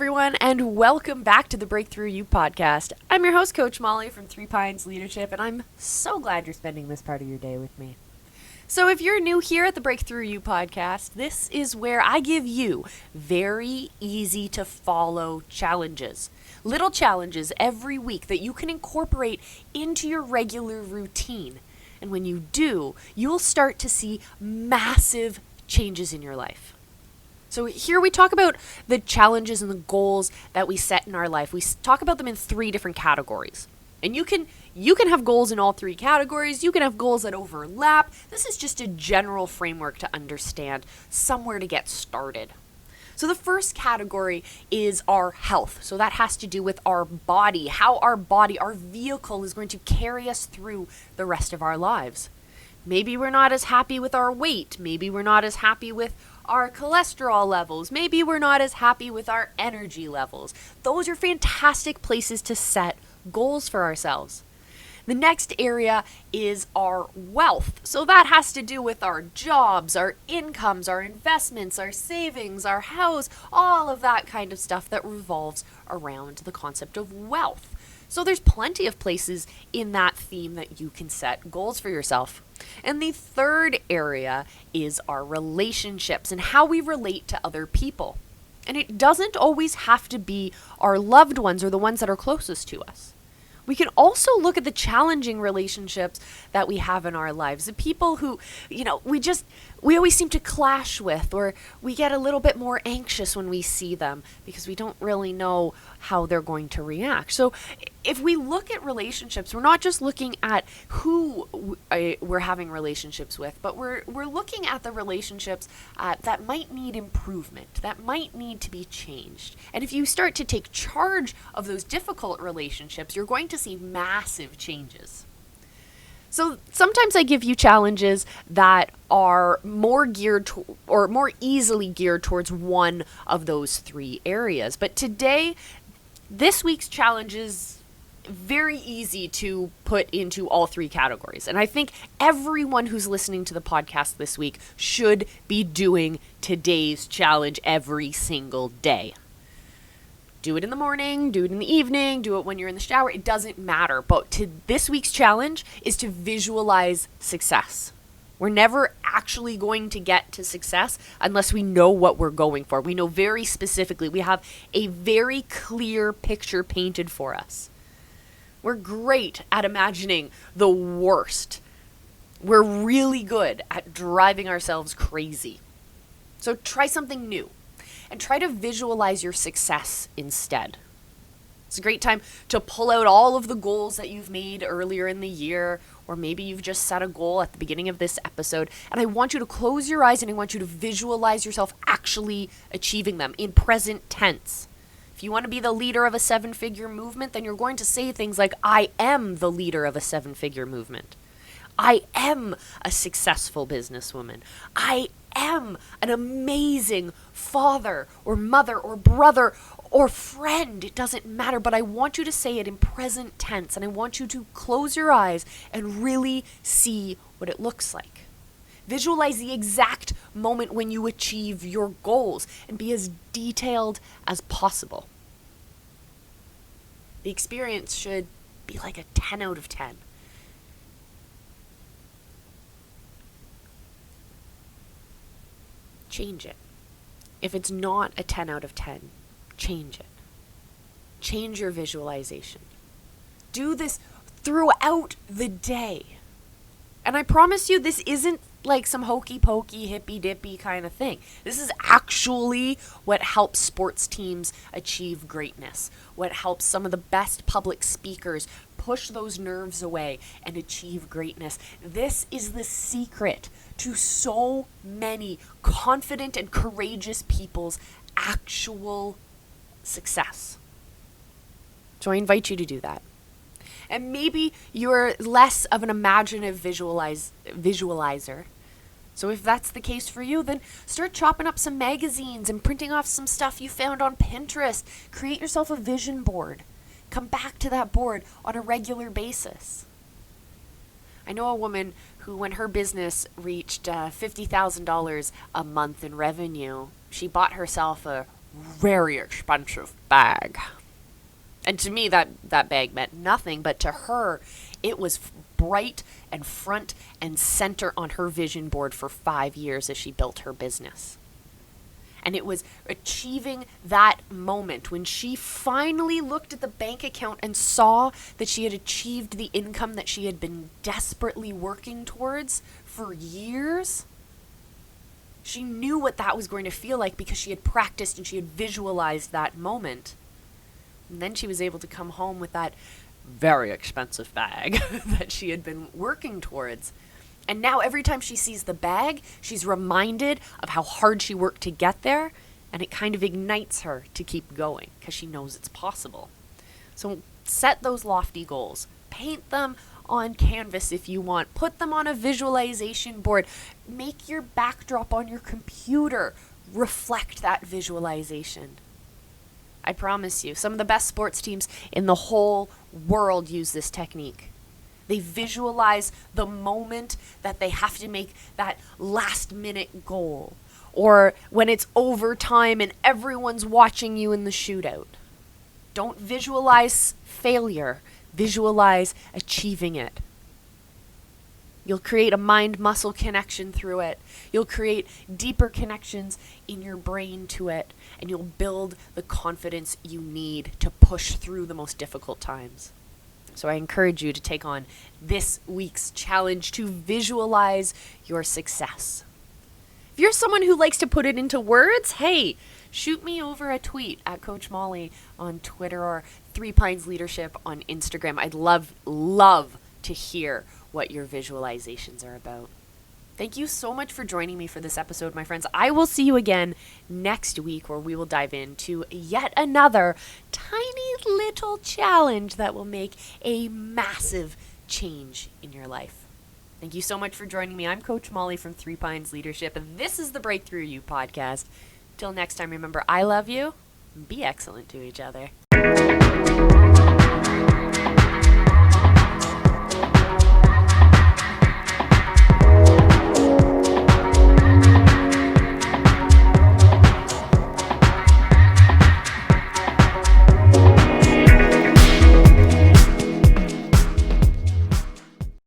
everyone, and welcome back to the Breakthrough You podcast. I'm your host, Coach Molly from Three Pines Leadership, and I'm so glad you're spending this part of your day with me. So if you're new here at the Breakthrough You podcast, this is where I give you very easy to follow challenges. Little challenges every week that you can incorporate into your regular routine. And when you do, you'll start to see massive changes in your life. So here we talk about the challenges and the goals that we set in our life. We talk about them in three different categories. And you can have goals in all three categories. You can have goals that overlap. This is just a general framework to understand somewhere to get started. So the first category is our health. So that has to do with our body, how our body, our vehicle is going to carry us through the rest of our lives. Maybe we're not as happy with our weight. Maybe we're not as happy with our cholesterol levels. Maybe we're not as happy with our energy levels. Those are fantastic places to set goals for ourselves. The next area is our wealth. So that has to do with our jobs, our incomes, our investments, our savings, our house, all of that kind of stuff that revolves around the concept of wealth. So there's plenty of places in that theme that you can set goals for yourself. And the third area is our relationships and how we relate to other people. And it doesn't always have to be our loved ones or the ones that are closest to us. We can also look at the challenging relationships that we have in our lives. The people who, we always seem to clash with, or we get a little bit more anxious when we see them because we don't really know how they're going to react. So if we look at relationships, we're not just looking at who we're having relationships with, but we're looking at the relationships that might need improvement, that might need to be changed. And if you start to take charge of those difficult relationships, you're going to see massive changes. So sometimes I give you challenges that are more geared to, or more easily geared towards one of those three areas. But today, this week's challenge is very easy to put into all three categories. And I think everyone who's listening to the podcast this week should be doing today's challenge every single day. Do it in the morning, do it in the evening, do it when you're in the shower. It doesn't matter. But this week's challenge is to visualize success. We're never actually going to get to success unless we know what we're going for. We know very specifically. We have a very clear picture painted for us. We're great at imagining the worst. We're really good at driving ourselves crazy. So try something new and try to visualize your success instead. It's a great time to pull out all of the goals that you've made earlier in the year, or maybe you've just set a goal at the beginning of this episode, and I want you to close your eyes and I want you to visualize yourself actually achieving them in present tense. If you want to be the leader of a 7-figure movement, then you're going to say things like, I am the leader of a 7-figure movement. I am a successful businesswoman. I am an amazing father or mother or brother or friend. It doesn't matter, but I want you to say it in present tense, and I want you to close your eyes and really see what it looks like. Visualize the exact moment when you achieve your goals and be as detailed as possible. The experience should be like a 10 out of 10. Change it. If it's not a 10 out of 10, change it. Change your visualization. Do this throughout the day. And I promise you, this isn't like some hokey pokey, hippy dippy kind of thing. This is actually what helps sports teams achieve greatness. What helps some of the best public speakers push those nerves away and achieve greatness. This is the secret to so many confident and courageous people's actual success. So I invite you to do that. And maybe you're less of an imaginative visualizer. So if that's the case for you, then start chopping up some magazines and printing off some stuff you found on Pinterest. Create yourself a vision board. Come back to that board on a regular basis. I know a woman who, when her business reached $50,000 a month in revenue, she bought herself a very expensive bag. And to me, that bag meant nothing, but to her, it was bright and front and center on her vision board for 5 years as she built her business. And it was achieving that moment when she finally looked at the bank account and saw that she had achieved the income that she had been desperately working towards for years. She knew what that was going to feel like because she had practiced and she had visualized that moment. And then she was able to come home with that very expensive bag that she had been working towards. And now every time she sees the bag, she's reminded of how hard she worked to get there, and it kind of ignites her to keep going because she knows it's possible. So set those lofty goals. Paint them on canvas if you want. Put them on a visualization board. Make your backdrop on your computer reflect that visualization. I promise you, some of the best sports teams in the whole world use this technique. They visualize the moment that they have to make that last minute goal, or when it's overtime and everyone's watching you in the shootout. Don't visualize failure. Visualize achieving it. You'll create a mind-muscle connection through it. You'll create deeper connections in your brain to it, and you'll build the confidence you need to push through the most difficult times. So I encourage you to take on this week's challenge to visualize your success. If you're someone who likes to put it into words, hey, shoot me over a tweet at Coach Molly on Twitter or 3 Pines Leadership on Instagram. I'd love to hear what your visualizations are about. Thank you so much for joining me for this episode, my friends. I will see you again next week where we will dive into yet another tiny little challenge that will make a massive change in your life. Thank you so much for joining me. I'm Coach Molly from 3 Pines Leadership, and this is the Breakthrough You podcast. Till next time, remember, I love you. Be excellent to each other.